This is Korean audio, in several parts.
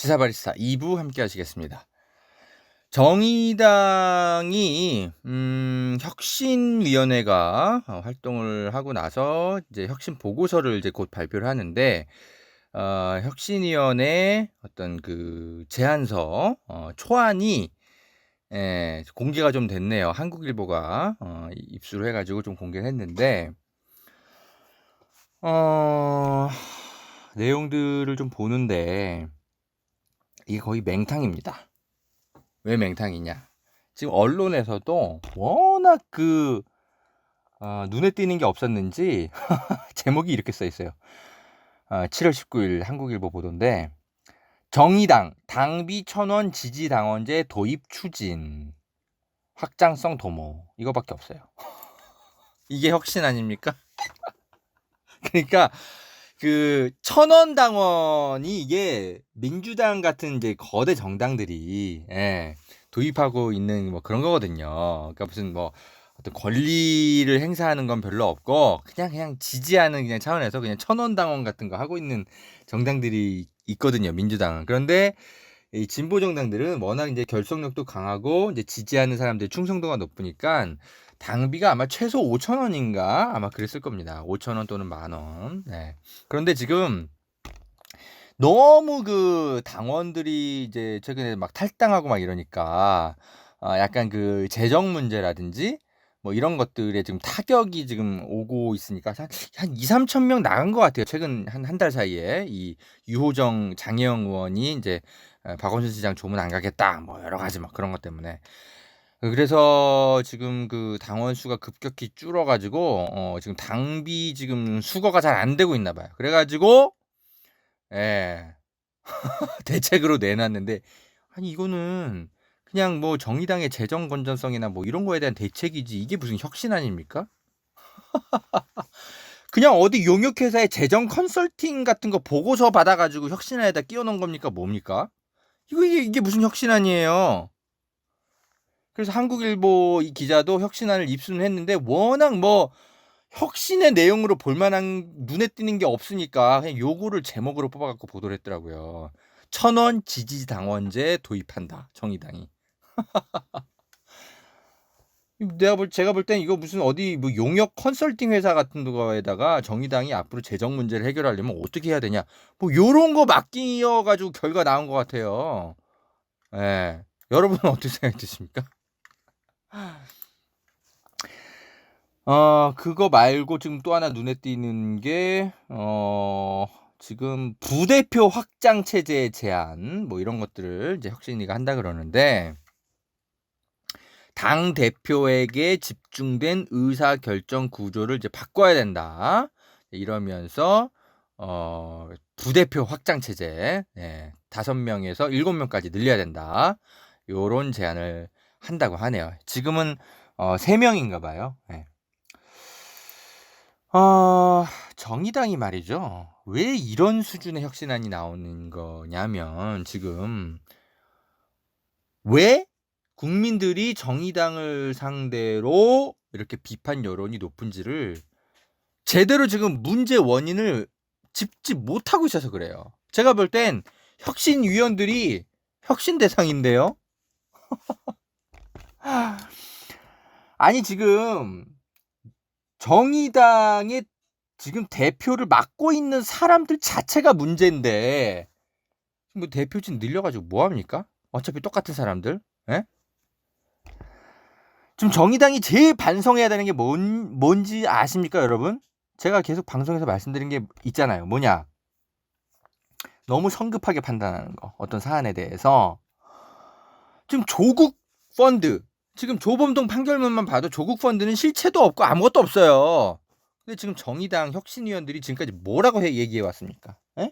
시사바리스타 2부 함께 하시겠습니다. 정의당이 혁신위원회가 활동을 하고 나서 이제 혁신 보고서를 이제 곧 발표를 하는데 혁신위원회 어떤 그 제안서 초안이 공개가 좀 됐네요. 한국일보가 입수를 해가지고 좀 공개를 했는데 내용들을 좀 보는데 이게 거의 맹탕입니다. 왜 맹탕이냐? 지금 언론에서도 워낙 눈에 띄는 게 없었는지 제목이 이렇게 써 있어요. 7월 19일 한국일보 보도인데 정의당 당비 1,000원 지지당원제 도입 추진 확장성 도모 이거밖에 없어요. 이게 혁신 아닙니까? 그러니까 그 1,000원 당원이 이게 민주당 같은 이제 거대 정당들이 도입하고 있는 뭐 그런 거거든요. 그러니까 무슨 뭐 어떤 권리를 행사하는 건 별로 없고 그냥 지지하는 그냥 차원에서 그냥 1,000원 당원 같은 거 하고 있는 정당들이 있거든요. 민주당은. 그런데 이 진보 정당들은 워낙 이제 결속력도 강하고 이제 지지하는 사람들의 충성도가 높으니까 당비가 아마 최소 5,000원인가 아마 그랬을 겁니다. 5,000원 또는 10,000원. 네. 그런데 지금 너무 그 당원들이 이제 최근에 막 탈당하고 막 이러니까 약간 그 재정 문제라든지 뭐 이런 것들에 지금 타격이 지금 오고 있으니까 한 2, 3천 명 나간 것 같아요. 최근 한 달 사이에 이 유호정 장혜영 의원이 이제 박원순 시장 조문 안 가겠다 뭐 여러 가지 막 그런 것 때문에 그래서 지금 그 당원 수가 급격히 줄어가지고 지금 당비 지금 수거가 잘 안 되고 있나 봐요. 그래가지고 대책으로 내놨는데 아니 이거는 그냥 뭐 정의당의 재정 건전성이나 뭐 이런 거에 대한 대책이지 이게 무슨 혁신 아닙니까? 그냥 어디 용역회사의 재정 컨설팅 같은 거 보고서 받아가지고 혁신안에다 끼워놓은 겁니까? 뭡니까? 이게 무슨 혁신 아니에요? 그래서 한국일보 이 기자도 혁신안을 입수는 했는데 워낙 뭐 혁신의 내용으로 볼만한 눈에 띄는 게 없으니까 그냥 요거를 제목으로 뽑아갖고 보도를 했더라고요. 1,000원 지지당원제 도입한다. 정의당이. 제가 볼 땐 이거 무슨 어디 뭐 용역 컨설팅 회사 같은 거에다가 정의당이 앞으로 재정 문제를 해결하려면 어떻게 해야 되냐. 뭐 요런 거 맡기어가지고 결과 나온 것 같아요. 예. 여러분은 어떻게 생각 드십니까? 그거 말고 지금 또 하나 눈에 띄는 게, 지금 부대표 확장 체제 제안, 뭐 이런 것들을 이제 혁신위가 한다 그러는데, 당 대표에게 집중된 의사 결정 구조를 이제 바꿔야 된다. 이러면서, 부대표 확장 체제, 5명에서 7명까지 늘려야 된다. 요런 제안을 한다고 하네요. 지금은, 3명인가 봐요. 네. 정의당이 말이죠. 왜 이런 수준의 혁신안이 나오는 거냐면 지금 왜 국민들이 정의당을 상대로 이렇게 비판 여론이 높은지를 제대로 지금 문제 원인을 짚지 못하고 있어서 그래요. 제가 볼 땐 혁신위원들이 혁신 대상인데요. 아니 지금 정의당의 지금 대표를 맡고 있는 사람들 자체가 문제인데 뭐 대표진 늘려가지고 뭐합니까? 어차피 똑같은 사람들. 에? 지금 정의당이 제일 반성해야 되는 게 뭔지 아십니까 여러분? 제가 계속 방송에서 말씀드린 게 있잖아요. 뭐냐? 너무 성급하게 판단하는 거. 어떤 사안에 대해서. 지금 조국 펀드. 지금 조범동 판결문만 봐도 조국 펀드는 실체도 없고 아무것도 없어요. 근데 지금 정의당 혁신위원들이 지금까지 뭐라고 얘기해 왔습니까? 에?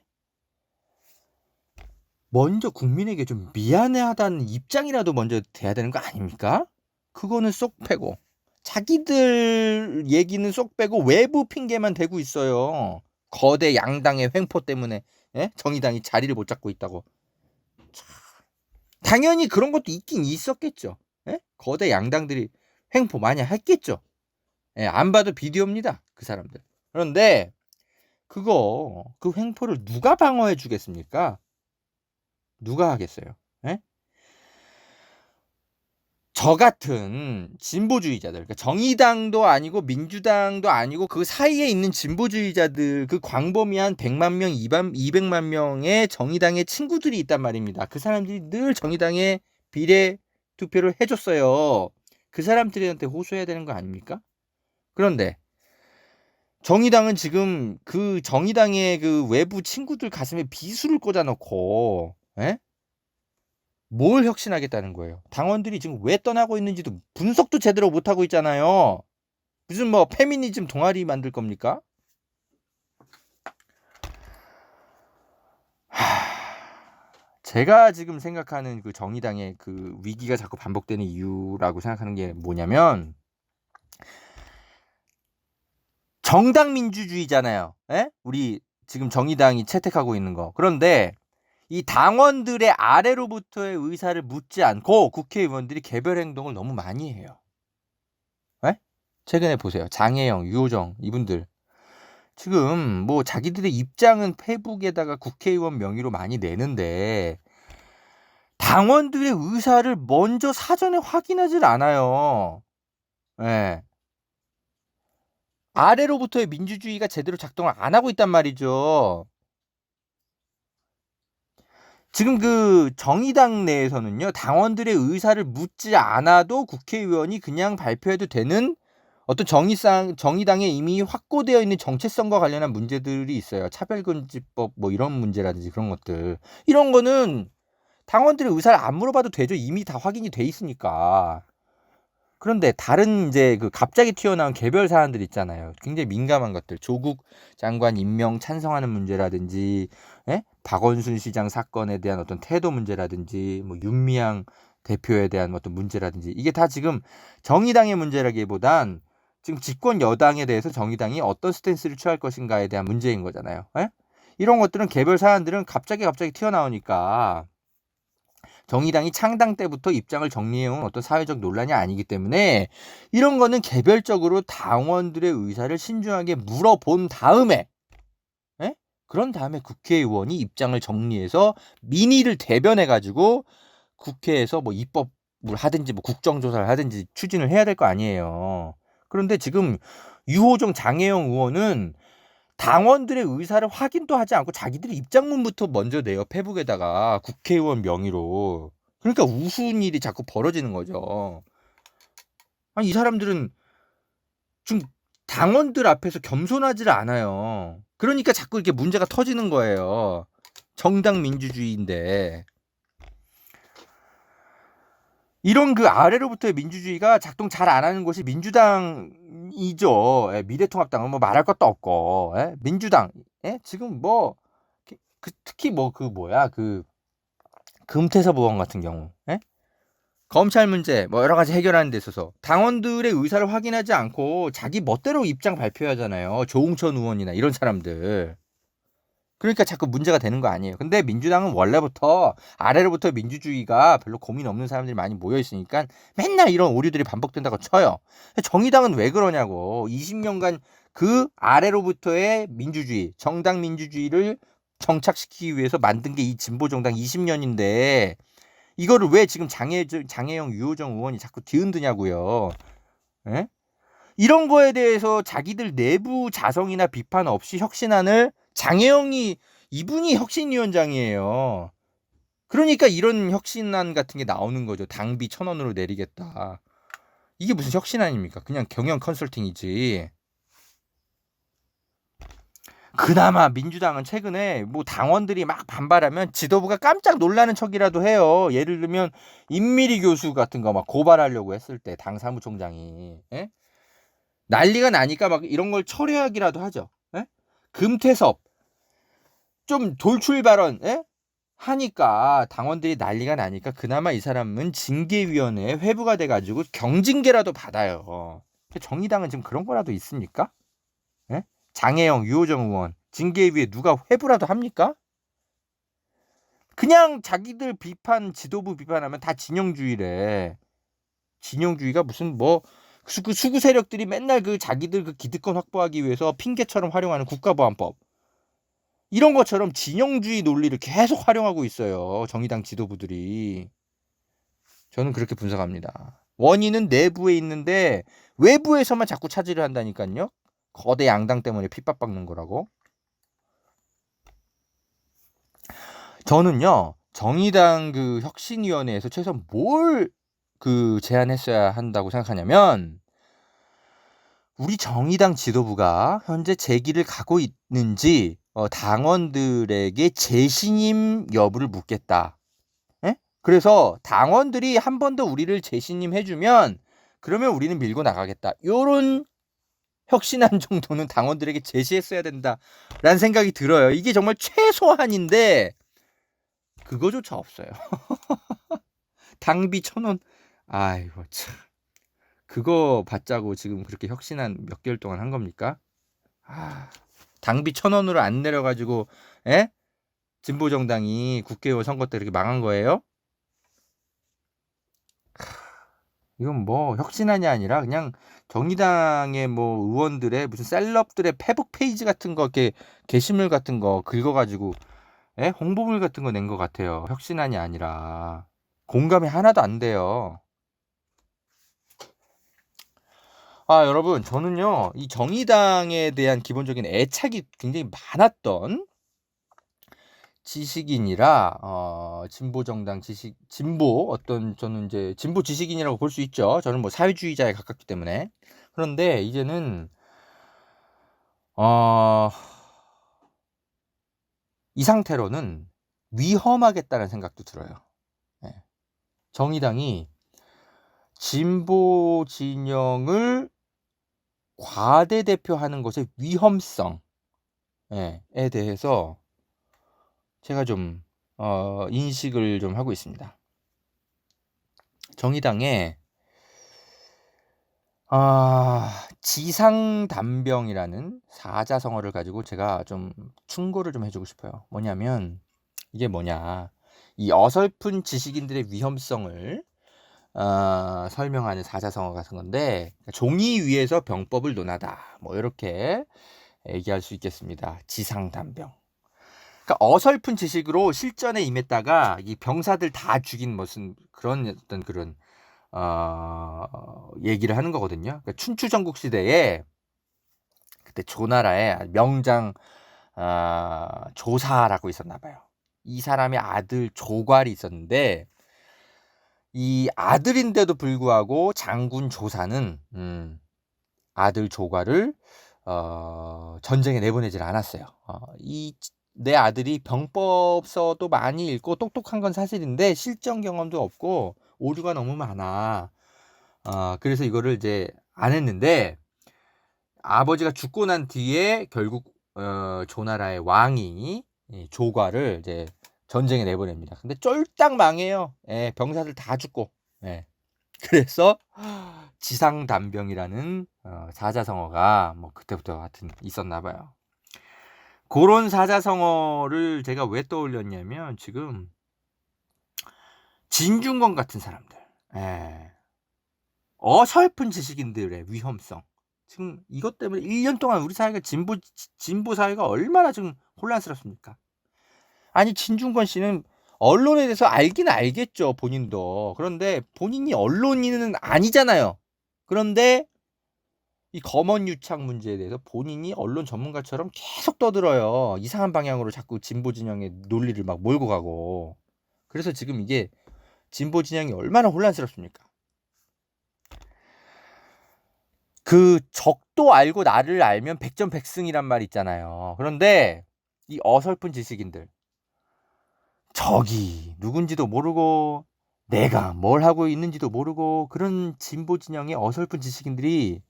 먼저 국민에게 좀 미안해하다는 입장이라도 먼저 돼야 되는 거 아닙니까? 그거는 쏙 빼고 자기들 얘기는 쏙 빼고 외부 핑계만 대고 있어요. 거대 양당의 횡포 때문에 정의당이 자리를 못 잡고 있다고. 당연히 그런 것도 있긴 있었겠죠. 거대 양당들이 횡포 많이 했겠죠. 안 봐도 비디오입니다. 그 사람들. 그런데 그 횡포를 누가 방어해 주겠습니까? 누가 하겠어요? 예? 저 같은 진보주의자들, 그러니까 정의당도 아니고 민주당도 아니고 그 사이에 있는 진보주의자들, 그 광범위한 100만 명, 200만 명의 정의당의 친구들이 있단 말입니다. 그 사람들이 늘 정의당에 비례 투표를 해줬어요. 그 사람들한테 호소해야 되는 거 아닙니까? 그런데 정의당은 지금 그 정의당의 그 외부 친구들 가슴에 비수를 꽂아놓고, 에? 뭘 혁신하겠다는 거예요? 당원들이 지금 왜 떠나고 있는지도 분석도 제대로 못하고 있잖아요. 무슨 뭐 페미니즘 동아리 만들 겁니까? 제가 지금 생각하는 그 정의당의 그 위기가 자꾸 반복되는 이유라고 생각하는 게 뭐냐면, 정당 민주주의잖아요. 에? 우리 지금 정의당이 채택하고 있는 거. 그런데 이 당원들의 아래로부터의 의사를 묻지 않고 국회의원들이 개별 행동을 너무 많이 해요. 에? 최근에 보세요. 장혜영, 유호정 이분들 지금 뭐 자기들의 입장은 페이북에다가 국회의원 명의로 많이 내는데 당원들의 의사를 먼저 사전에 확인하질 않아요. 예. 아래로부터의 민주주의가 제대로 작동을 안 하고 있단 말이죠. 지금 그 정의당 내에서는요, 당원들의 의사를 묻지 않아도 국회의원이 그냥 발표해도 되는 어떤 정의당에 이미 확고되어 있는 정체성과 관련한 문제들이 있어요. 차별금지법 뭐 이런 문제라든지 그런 것들. 이런 거는 당원들의 의사를 안 물어봐도 되죠. 이미 다 확인이 돼 있으니까. 그런데 다른 이제 그 갑자기 튀어나온 개별 사안들 있잖아요. 굉장히 민감한 것들. 조국 장관 임명 찬성하는 문제라든지, 예? 박원순 시장 사건에 대한 어떤 태도 문제라든지, 뭐 윤미향 대표에 대한 어떤 문제라든지, 이게 다 지금 정의당의 문제라기보단 지금 집권 여당에 대해서 정의당이 어떤 스탠스를 취할 것인가에 대한 문제인 거잖아요. 예? 이런 것들은 개별 사안들은 갑자기 튀어나오니까 정의당이 창당 때부터 입장을 정리해온 어떤 사회적 논란이 아니기 때문에 이런 거는 개별적으로 당원들의 의사를 신중하게 물어본 다음에, 에? 그런 다음에 국회의원이 입장을 정리해서 민의를 대변해가지고 국회에서 뭐 입법을 하든지 뭐 국정조사를 하든지 추진을 해야 될 거 아니에요. 그런데 지금 유호정 장혜영 의원은 당원들의 의사를 확인도 하지 않고 자기들이 입장문부터 먼저 내요. 페북에다가 국회의원 명의로. 그러니까 우스운 일이 자꾸 벌어지는 거죠. 아니, 이 사람들은 좀 당원들 앞에서 겸손하지를 않아요. 그러니까 자꾸 이렇게 문제가 터지는 거예요. 정당 민주주의인데. 이런 그 아래로부터의 민주주의가 작동 잘 안 하는 곳이 민주당이죠. 예, 미래통합당은 뭐 말할 것도 없고, 예? 민주당, 예? 지금 뭐 특히 뭐 그 뭐야 그 금태섭 의원 같은 경우, 예? 검찰 문제 뭐 여러 가지 해결하는 데 있어서 당원들의 의사를 확인하지 않고 자기 멋대로 입장 발표하잖아요. 조응천 의원이나 이런 사람들. 그러니까 자꾸 문제가 되는 거 아니에요. 근데 민주당은 원래부터 아래로부터 민주주의가 별로 고민 없는 사람들이 많이 모여 있으니까 맨날 이런 오류들이 반복된다고 쳐요. 정의당은 왜 그러냐고. 20년간 그 아래로부터의 민주주의, 정당 민주주의를 정착시키기 위해서 만든 게 이 진보정당 20년인데 이거를 왜 지금 장혜영, 유호정 의원이 자꾸 뒤흔드냐고요. 에? 이런 거에 대해서 자기들 내부 자성이나 비판 없이 혁신안을 이분이 혁신위원장이에요. 그러니까 이런 혁신안 같은 게 나오는 거죠. 당비 1,000원으로 내리겠다. 이게 무슨 혁신안입니까? 그냥 경영 컨설팅이지. 그나마 민주당은 최근에 뭐 당원들이 막 반발하면 지도부가 깜짝 놀라는 척이라도 해요. 예를 들면 임미리 교수 같은 거 막 고발하려고 했을 때 당 사무총장이, 예? 난리가 나니까 막 이런 걸 철회하기라도 하죠. 예? 금태섭 좀 돌출 발언, 예? 하니까 당원들이 난리가 나니까 그나마 이 사람은 징계위원회에 회부가 돼가지고 경징계라도 받아요. 정의당은 지금 그런 거라도 있습니까? 예? 장혜영, 유호정 의원 징계위에 누가 회부라도 합니까? 그냥 자기들 비판, 지도부 비판하면 다 진영주의래. 진영주의가 무슨 뭐 수구 세력들이 맨날 그 자기들 그 기득권 확보하기 위해서 핑계처럼 활용하는 국가보안법. 이런 것처럼 진영주의 논리를 계속 활용하고 있어요. 정의당 지도부들이. 저는 그렇게 분석합니다. 원인은 내부에 있는데 외부에서만 자꾸 차지를 한다니까요. 거대 양당 때문에 핍박받는 거라고. 저는요, 정의당 그 혁신위원회에서 최소한 뭘 제안했어야 한다고 생각하냐면, 우리 정의당 지도부가 현재 제기를 가고 있는지 당원들에게 재신임 여부를 묻겠다. 에? 그래서 당원들이 한 번 더 우리를 재신임 해주면 그러면 우리는 밀고 나가겠다. 요런 혁신안 정도는 당원들에게 제시했어야 된다라는 생각이 들어요. 이게 정말 최소한인데 그거조차 없어요. 당비 1,000원. 아이고 참. 그거 받자고 지금 그렇게 혁신안 몇 개월 동안 한 겁니까? 당비 1,000원으로 안 내려가지고 진보정당이 국회의원 선거 때 이렇게 망한 거예요? 이건 뭐 혁신안이 아니라 그냥 정의당의 뭐 의원들의 무슨 셀럽들의 페북 페이지 같은 거 이렇게 게시물 같은 거 긁어가지고 홍보물 같은 거 낸 것 같아요. 혁신안이 아니라. 공감이 하나도 안 돼요. 여러분, 저는요, 이 정의당에 대한 기본적인 애착이 굉장히 많았던 지식인이라, 진보정당 저는 이제 진보 지식인이라고 볼 수 있죠. 저는 뭐 사회주의자에 가깝기 때문에. 그런데 이제는, 이 상태로는 위험하겠다는 생각도 들어요. 정의당이 진보 진영을 과대 대표하는 것의 위험성에 대해서 제가 좀 인식을 좀 하고 있습니다. 정의당에 지상담병이라는 사자성어를 가지고 제가 좀 충고를 좀 해주고 싶어요. 뭐냐면 이게 뭐냐, 이 어설픈 지식인들의 위험성을 설명하는 사자성어 같은 건데, 종이 위에서 병법을 논하다, 뭐 이렇게 얘기할 수 있겠습니다. 지상담병. 그러니까 어설픈 지식으로 실전에 임했다가 이 병사들 다 죽인 무슨 그런 얘기를 하는 거거든요. 그러니까 춘추전국 시대에 그때 조나라에 명장 조사라고 있었나 봐요. 이 사람의 아들 조괄이 있었는데, 이 아들인데도 불구하고 장군 조사는 아들 조괄을 전쟁에 내보내질 않았어요. 내 아들이 병법서도 많이 읽고 똑똑한 건 사실인데 실전 경험도 없고 오류가 너무 많아. 그래서 이거를 이제 안 했는데, 아버지가 죽고 난 뒤에 결국 조나라의 왕이 조괄을 이제 전쟁에 내보냅니다. 근데 쫄딱 망해요. 병사들 다 죽고. 그래서 지상담병이라는 사자성어가 뭐 그때부터 하여튼 있었나 봐요. 그런 사자성어를 제가 왜 떠올렸냐면, 지금 진중권 같은 사람들, 어설픈 지식인들의 위험성, 지금 이것 때문에 1년 동안 우리 사회가 진보 사회가 얼마나 지금 혼란스럽습니까? 아니, 진중권 씨는 언론에 대해서 알긴 알겠죠, 본인도. 그런데 본인이 언론인은 아니잖아요. 그런데 이 검언유착 문제에 대해서 본인이 언론 전문가처럼 계속 떠들어요. 이상한 방향으로 자꾸 진보 진영의 논리를 막 몰고 가고. 그래서 지금 이게 진보 진영이 얼마나 혼란스럽습니까? 그 적도 알고 나를 알면 백전백승이란 말 있잖아요. 그런데 이 어설픈 지식인들, 적이 누군지도 모르고 내가 뭘 하고 있는지도 모르고 그런 진보 진영의 어설픈 지식인들이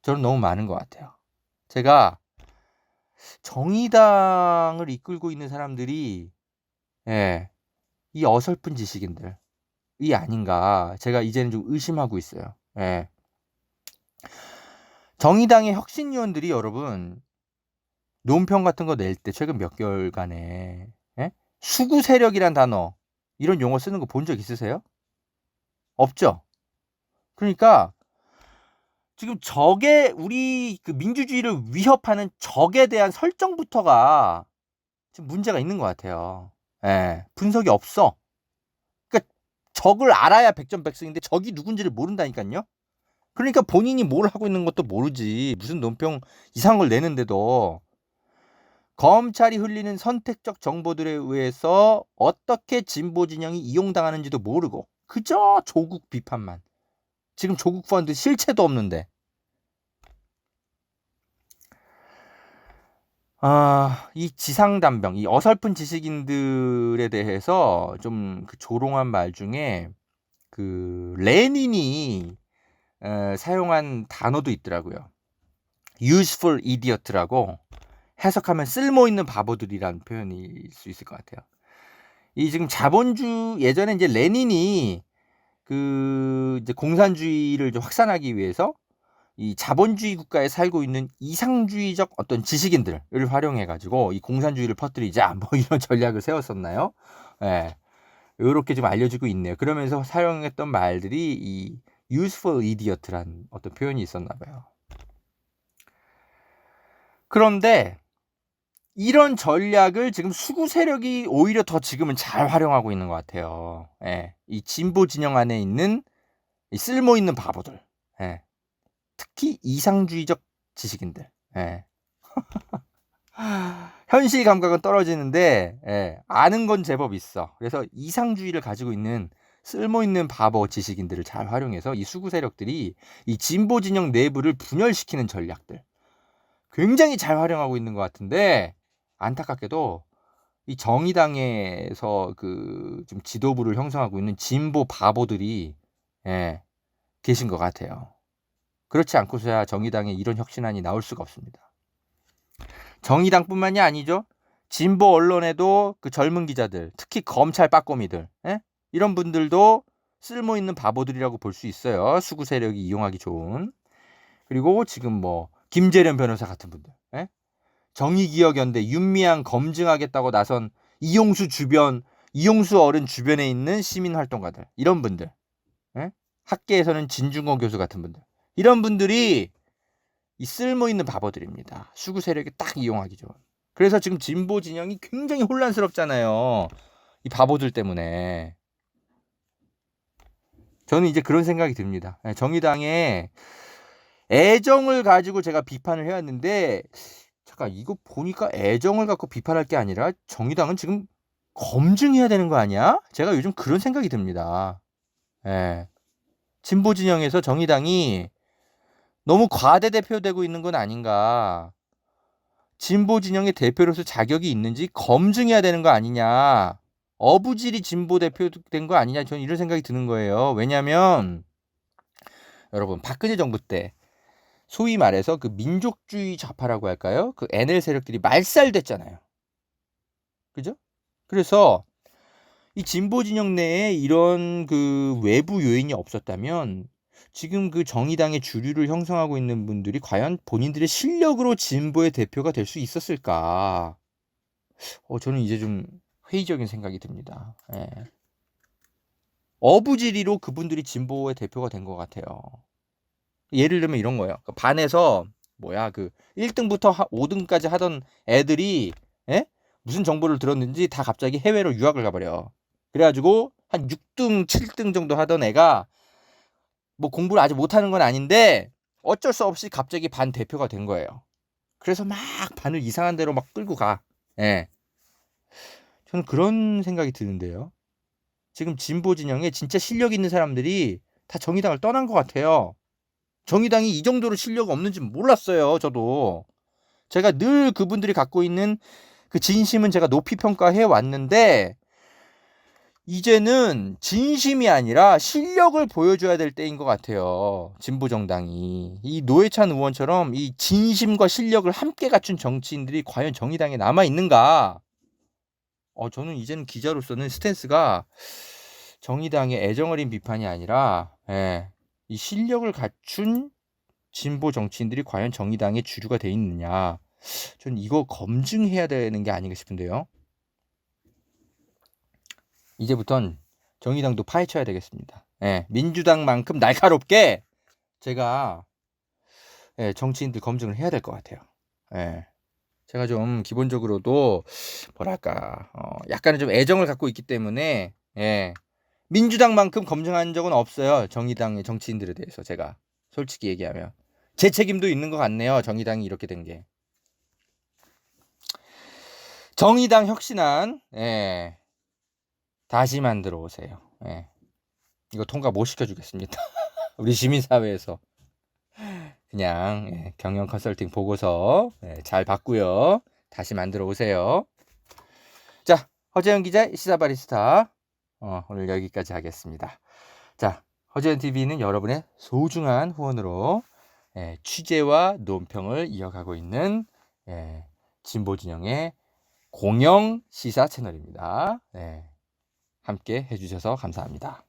저는 너무 많은 것 같아요. 제가 정의당을 이끌고 있는 사람들이 이 어설픈 지식인들이 아닌가, 제가 이제는 좀 의심하고 있어요. 정의당의 혁신위원들이 여러분 논평 같은 거 낼 때 최근 몇 개월간에 수구 세력이란 단어, 이런 용어 쓰는 거 본 적 있으세요? 없죠? 그러니까 지금 적에 우리 그 민주주의를 위협하는 적에 대한 설정부터가 지금 문제가 있는 것 같아요. 예. 분석이 없어. 그러니까 적을 알아야 백전백승인데 적이 누군지를 모른다니깐요. 그러니까 본인이 뭘 하고 있는 것도 모르지. 무슨 논평 이상한 걸 내는데도 검찰이 흘리는 선택적 정보들에 의해서 어떻게 진보 진영이 이용당하는지도 모르고 그저 조국 비판만. 지금 조국 펀드 실체도 없는데. 이 지상담병, 이 어설픈 지식인들에 대해서 좀 그 조롱한 말 중에 그 레닌이 사용한 단어도 있더라고요. useful idiot라고 해석하면 쓸모있는 바보들이라는 표현일 수 있을 것 같아요. 이 지금 자본주 예전에 이제 레닌이 그 이제 공산주의를 좀 확산하기 위해서 이 자본주의 국가에 살고 있는 이상주의적 어떤 지식인들을 활용해 가지고 이 공산주의를 퍼뜨리자 뭐 이런 전략을 세웠었나요? 예. 요렇게 좀 알려지고 있네요. 그러면서 사용했던 말들이 이 useful idiot라는 어떤 표현이 있었나 봐요. 그런데 이런 전략을 지금 수구 세력이 오히려 더 지금은 잘 활용하고 있는 것 같아요. 예. 이 진보 진영 안에 있는 이 쓸모 있는 바보들. 예. 특히 이상주의적 지식인들. 예. 현실 감각은 떨어지는데 아는 건 제법 있어. 그래서 이상주의를 가지고 있는 쓸모 있는 바보 지식인들을 잘 활용해서 이 수구 세력들이 이 진보 진영 내부를 분열시키는 전략들 굉장히 잘 활용하고 있는 것 같은데 안타깝게도 이 정의당에서 그 좀 지도부를 형성하고 있는 진보 바보들이 계신 것 같아요. 그렇지 않고서야 정의당에 이런 혁신안이 나올 수가 없습니다. 정의당뿐만이 아니죠. 진보 언론에도 그 젊은 기자들, 특히 검찰 빠꼬미들, 이런 분들도 쓸모 있는 바보들이라고 볼 수 있어요. 수구 세력이 이용하기 좋은. 그리고 지금 뭐 김재련 변호사 같은 분들, 정의기억연대 윤미향 검증하겠다고 나선 이용수 어른 주변에 있는 시민활동가들, 이런 분들, 학계에서는 진중권 교수 같은 분들, 이런 분들이 이 쓸모있는 바보들입니다. 수구 세력이 딱 이용하기 좋은. 그래서 지금 진보 진영이 굉장히 혼란스럽잖아요. 이 바보들 때문에. 저는 이제 그런 생각이 듭니다. 정의당의 애정을 가지고 제가 비판을 해왔는데 잠깐 이거 보니까 애정을 갖고 비판할 게 아니라 정의당은 지금 검증해야 되는 거 아니야? 제가 요즘 그런 생각이 듭니다. 진보 진영에서 정의당이 너무 과대대표되고 있는 건 아닌가. 진보 진영의 대표로서 자격이 있는지 검증해야 되는 거 아니냐. 어부질이 진보 대표된 거 아니냐. 저는 이런 생각이 드는 거예요. 왜냐하면 여러분 박근혜 정부 때 소위 말해서 그 민족주의 좌파라고 할까요? 그 NL 세력들이 말살됐잖아요. 그죠? 그래서 이 진보 진영 내에 이런 그 외부 요인이 없었다면 지금 그 정의당의 주류를 형성하고 있는 분들이 과연 본인들의 실력으로 진보의 대표가 될 수 있었을까? 저는 이제 좀 회의적인 생각이 듭니다. 어부지리로 그분들이 진보의 대표가 된 것 같아요. 예를 들면 이런 거예요. 반에서 그 1등부터 5등까지 하던 애들이 무슨 정보를 들었는지 다 갑자기 해외로 유학을 가버려. 그래가지고 한 6등, 7등 정도 하던 애가 뭐 공부를 아직 못하는 건 아닌데 어쩔 수 없이 갑자기 반 대표가 된 거예요. 그래서 막 반을 이상한 데로 막 끌고 가. 저는 그런 생각이 드는데요. 지금 진보 진영에 진짜 실력 있는 사람들이 다 정의당을 떠난 것 같아요. 정의당이 이 정도로 실력 없는지 몰랐어요. 저도. 제가 늘 그분들이 갖고 있는 그 진심은 제가 높이 평가해 왔는데 이제는 진심이 아니라 실력을 보여줘야 될 때인 것 같아요. 진보정당이. 이 노회찬 의원처럼 이 진심과 실력을 함께 갖춘 정치인들이 과연 정의당에 남아있는가? 저는 이제는 기자로서는 스탠스가 정의당의 애정어린 비판이 아니라 이 실력을 갖춘 진보 정치인들이 과연 정의당의 주류가 돼 있느냐. 저는 이거 검증해야 되는 게 아닌가 싶은데요. 이제부턴 정의당도 파헤쳐야 되겠습니다. 민주당만큼 날카롭게 제가 예, 정치인들 검증을 해야 될 것 같아요. 예. 제가 좀 기본적으로도 뭐랄까 약간의 좀 애정을 갖고 있기 때문에 예. 민주당만큼 검증한 적은 없어요. 정의당의 정치인들에 대해서 제가 솔직히 얘기하면 제 책임도 있는 것 같네요. 정의당이 이렇게 된 게. 정의당 혁신안 예. 다시 만들어 오세요. 예. 이거 통과 못 시켜주겠습니다. 우리 시민사회에서 그냥 예, 경영 컨설팅 보고서 잘 받고요. 다시 만들어 오세요. 자, 허재현 기자의 시사바리스타 오늘 여기까지 하겠습니다. 자, 허재현 TV는 여러분의 소중한 후원으로 취재와 논평을 이어가고 있는 진보 진영의 공영 시사 채널입니다. 함께 해주셔서 감사합니다.